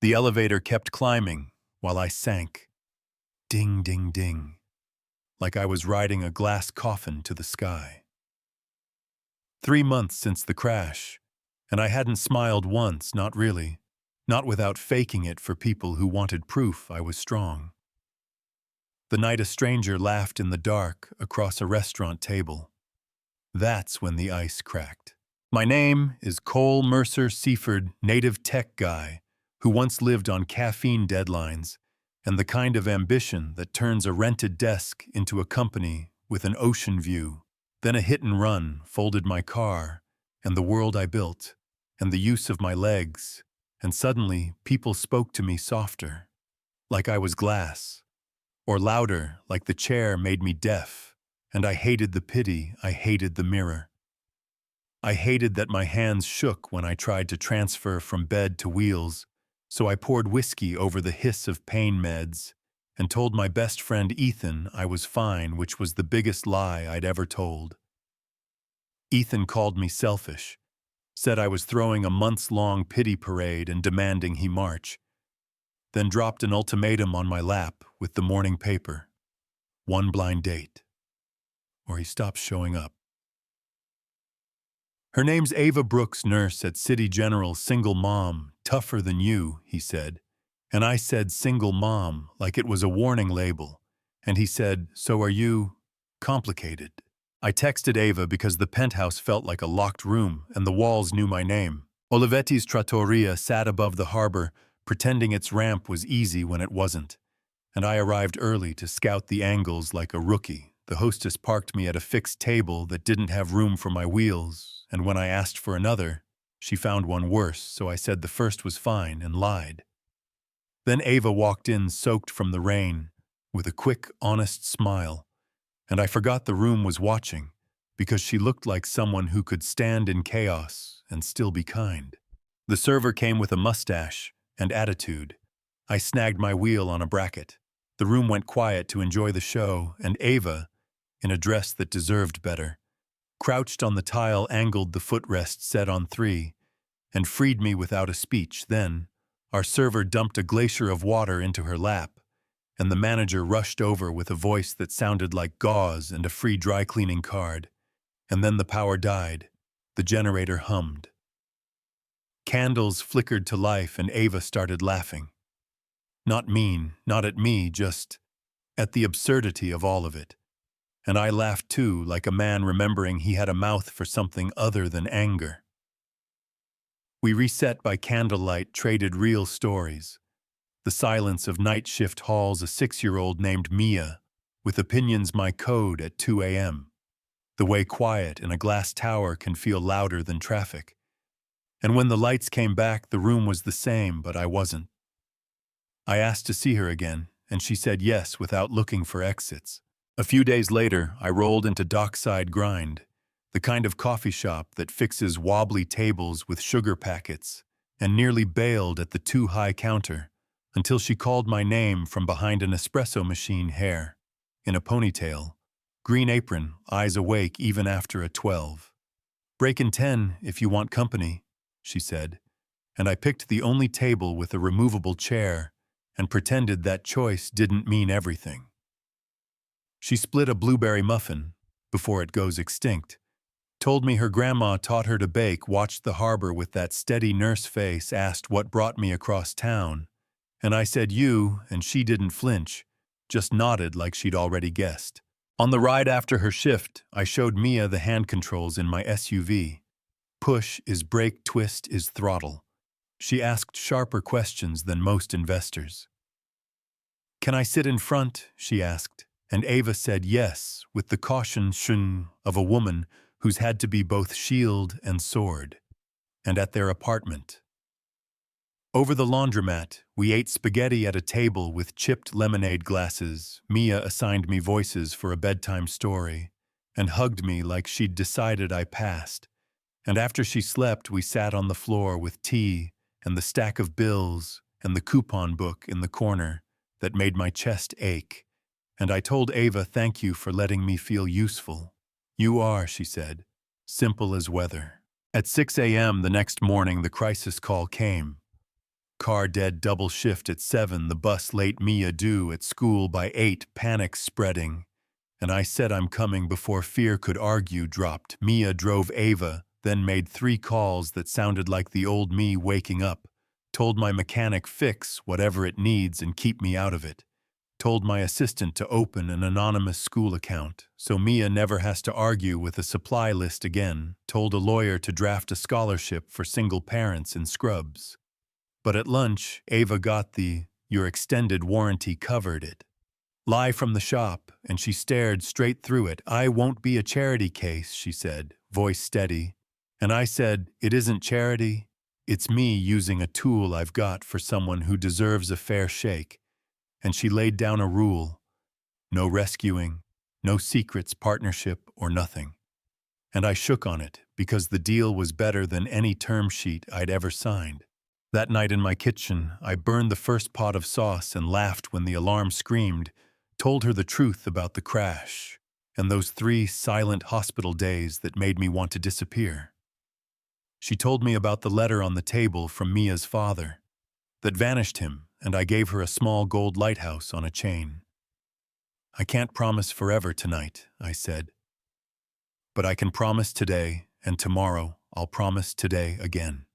The elevator kept climbing while I sank. Ding, ding, ding, like I was riding a glass coffin to the sky. 3 months since the crash, and I hadn't smiled once, not really, not without faking it for people who wanted proof I was strong. The night a stranger laughed in the dark across a restaurant table. That's when the ice cracked. My name is Cole Mercer Seaford, native tech guy, who once lived on caffeine deadlines and the kind of ambition that turns a rented desk into a company with an ocean view. Then a hit and run folded my car and the world I built and the use of my legs, and suddenly people spoke to me softer, like I was glass, or louder, like the chair made me deaf, and I hated the pity, I hated the mirror. I hated that my hands shook when I tried to transfer from bed to wheels, so I poured whiskey over the hiss of pain meds and told my best friend Ethan I was fine, which was the biggest lie I'd ever told. Ethan called me selfish, said I was throwing a months-long pity parade and demanding he march, then dropped an ultimatum on my lap with the morning paper. 1 blind date, or he stops showing up. Her name's Ava Brooks, nurse at City General, single mom, tougher than you, he said. And I said single mom like it was a warning label. And he said, so are you complicated? I texted Ava because the penthouse felt like a locked room and the walls knew my name. Olivetti's trattoria sat above the harbor, pretending its ramp was easy when it wasn't. And I arrived early to scout the angles like a rookie. The hostess parked me at a fixed table that didn't have room for my wheels, and when I asked for another, she found one worse, so I said the first was fine and lied. Then Ava walked in soaked from the rain, with a quick, honest smile, and I forgot the room was watching, because she looked like someone who could stand in chaos and still be kind. The server came with a mustache and attitude. I snagged my wheel on a bracket. The room went quiet to enjoy the show, and Ava, in a dress that deserved better, crouched on the tile, angled the footrest set on 3, and freed me without a speech. Then, our server dumped a glacier of water into her lap, and the manager rushed over with a voice that sounded like gauze and a free dry cleaning card. And then the power died. The generator hummed. Candles flickered to life and Ava started laughing. Not mean, not at me, just at the absurdity of all of it. And I laughed too, like a man remembering he had a mouth for something other than anger. We reset by candlelight, traded real stories. The silence of night shift halls, a 6-year-old named Mia, with opinions my code at 2 a.m. The way quiet in a glass tower can feel louder than traffic. And when the lights came back, the room was the same, but I wasn't. I asked to see her again, and she said yes without looking for exits. A few days later, I rolled into Dockside Grind, the kind of coffee shop that fixes wobbly tables with sugar packets, and nearly bailed at the too-high counter until she called my name from behind an espresso machine, hair in a ponytail, green apron, eyes awake even after a 12. Break in 10 if you want company, she said, and I picked the only table with a removable chair and pretended that choice didn't mean everything. She split a blueberry muffin before it goes extinct, told me her grandma taught her to bake, watched the harbor with that steady nurse face, asked what brought me across town, and I said you, and she didn't flinch, just nodded like she'd already guessed. On the ride after her shift, I showed Mia the hand controls in my SUV. Push is brake, twist is throttle. She asked sharper questions than most investors. Can I sit in front? She asked, and Ava said yes, with the caution of a woman who's had to be both shield and sword. And at their apartment. Over the laundromat, we ate spaghetti at a table with chipped lemonade glasses. Mia assigned me voices for a bedtime story and hugged me like she'd decided I passed. And after she slept, we sat on the floor with tea and the stack of bills and the coupon book in the corner that made my chest ache. And I told Ava thank you for letting me feel useful. You are, she said, simple as weather. At 6 a.m. the next morning, the crisis call came. Car dead double shift at 7, the bus late, Mia due at school by 8, panic spreading. And I said I'm coming before fear could argue dropped. Mia drove Ava, then made 3 calls that sounded like the old me waking up. Told my mechanic fix whatever it needs and keep me out of it. Told my assistant to open an anonymous school account, so Mia never has to argue with a supply list again. Told a lawyer to draft a scholarship for single parents in Scrubs. But at lunch, Ava got the "your extended warranty covered it" lie from the shop, and she stared straight through it. "I won't be a charity case," she said, voice steady. And I said, "It isn't charity. It's me using a tool I've got for someone who deserves a fair shake." And she laid down a rule: no rescuing, no secrets, partnership, or nothing. And I shook on it, because the deal was better than any term sheet I'd ever signed. That night in my kitchen, I burned the first pot of sauce and laughed when the alarm screamed, told her the truth about the crash, and those 3 silent hospital days that made me want to disappear. She told me about the letter on the table from Mia's father that vanished him, and I gave her a small gold lighthouse on a chain. "I can't promise forever tonight," I said. "But I can promise today, and tomorrow I'll promise today again."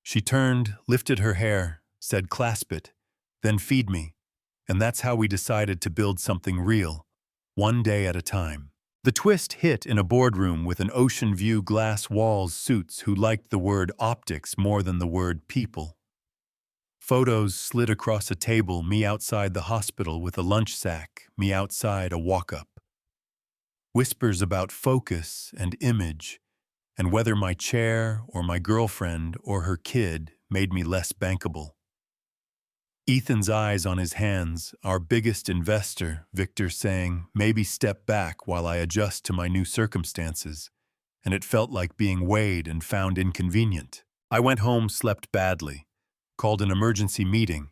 She turned, lifted her hair, said, "Clasp it, then feed me." And that's how we decided to build something real, one day at a time. The twist hit in a boardroom with an ocean view, glass walls, suits who liked the word optics more than the word people. Photos slid across a table, me outside the hospital with a lunch sack, me outside a walk-up. Whispers about focus and image, and whether my chair or my girlfriend or her kid made me less bankable. Ethan's eyes on his hands, our biggest investor, Victor, saying, "Maybe step back while I adjust to my new circumstances," and it felt like being weighed and found inconvenient. I went home, slept badly, called an emergency meeting,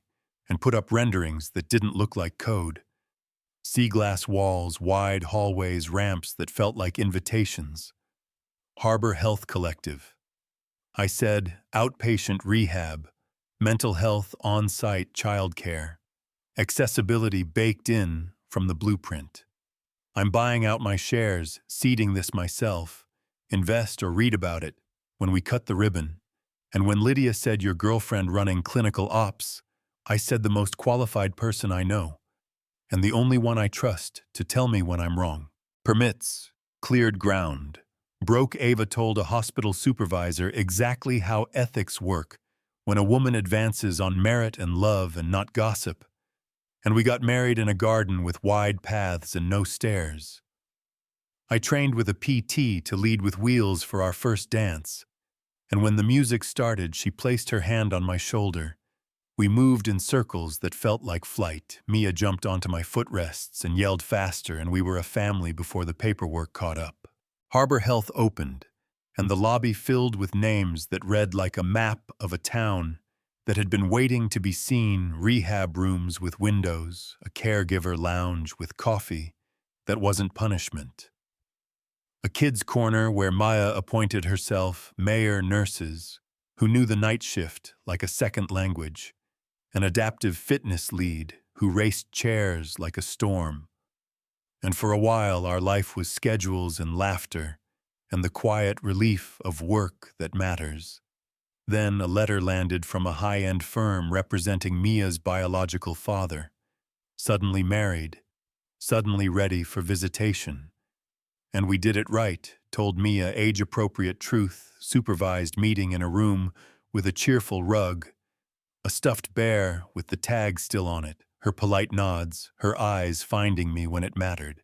and put up renderings that didn't look like code. Sea glass walls, wide hallways, ramps that felt like invitations. Harbor Health Collective. I said, outpatient rehab, mental health on-site childcare, accessibility baked in from the blueprint. I'm buying out my shares, seeding this myself, invest or read about it when we cut the ribbon. And when Lydia said, "Your girlfriend running clinical ops," I said, "The most qualified person I know, and the only one I trust to tell me when I'm wrong." Permits, cleared ground. Broke Ava told a hospital supervisor exactly how ethics work when a woman advances on merit and love and not gossip. And we got married in a garden with wide paths and no stairs. I trained with a PT to lead with wheels for our first dance. And when the music started, she placed her hand on my shoulder. We moved in circles that felt like flight. Mia jumped onto my footrests and yelled faster, and we were a family before the paperwork caught up. Harbor Health opened, and the lobby filled with names that read like a map of a town that had been waiting to be seen. Rehab rooms with windows, a caregiver lounge with coffee that wasn't punishment. A kids' corner where Maya appointed herself mayor nurses who knew the night shift like a second language, an adaptive fitness lead who raced chairs like a storm. And for a while our life was schedules and laughter and the quiet relief of work that matters. Then a letter landed from a high-end firm representing Mia's biological father, suddenly married, suddenly ready for visitation. And we did it right, told Mia age-appropriate truth, supervised meeting in a room with a cheerful rug, a stuffed bear with the tag still on it, her polite nods, her eyes finding me when it mattered.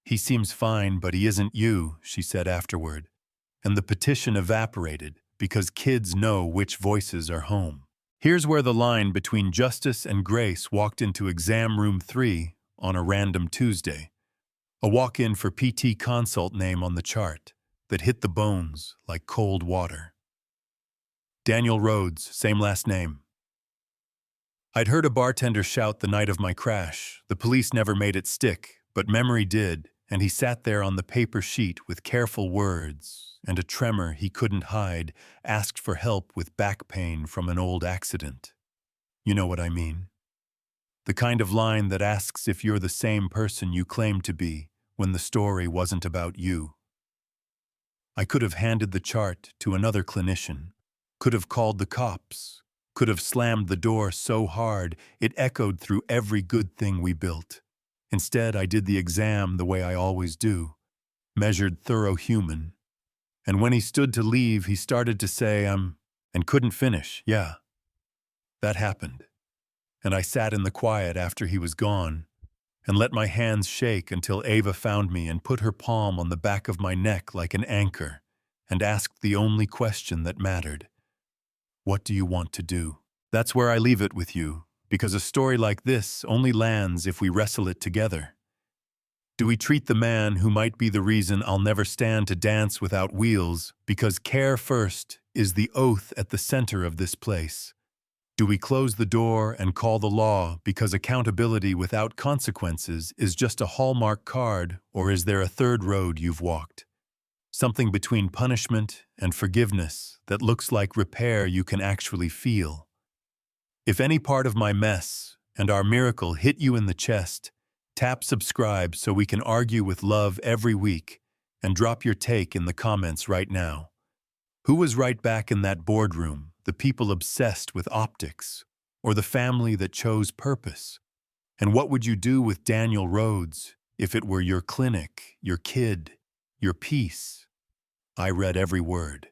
"He seems fine, but he isn't you," she said afterward. And the petition evaporated because kids know which voices are home. Here's where the line between justice and grace walked into exam room 3 on a random Tuesday. A walk-in for PT consult name on the chart that hit the bones like cold water. Daniel Rhodes, same last name. I'd heard a bartender shout the night of my crash. The police never made it stick, but memory did, and he sat there on the paper sheet with careful words and a tremor he couldn't hide, asked for help with back pain from an old accident. You know what I mean? The kind of line that asks if you're the same person you claim to be when the story wasn't about you. I could have handed the chart to another clinician, could have called the cops, could have slammed the door so hard it echoed through every good thing we built. Instead, I did the exam the way I always do, measured thorough human. And when he stood to leave, he started to say, and couldn't finish. Yeah, that happened. And I sat in the quiet after he was gone and let my hands shake until Ava found me and put her palm on the back of my neck like an anchor and asked the only question that mattered. What do you want to do? That's where I leave it with you, because a story like this only lands if we wrestle it together. Do we treat the man who might be the reason I'll never stand to dance without wheels because care first is the oath at the center of this place? Do we close the door and call the law because accountability without consequences is just a Hallmark card, or is there a third road you've walked? Something between punishment and forgiveness that looks like repair you can actually feel. If any part of my mess and our miracle hit you in the chest, tap subscribe so we can argue with love every week, and drop your take in the comments right now. Who was right back in that boardroom? The people obsessed with optics, or the family that chose purpose? And what would you do with Daniel Rhodes if it were your clinic, your kid, your peace? I read every word.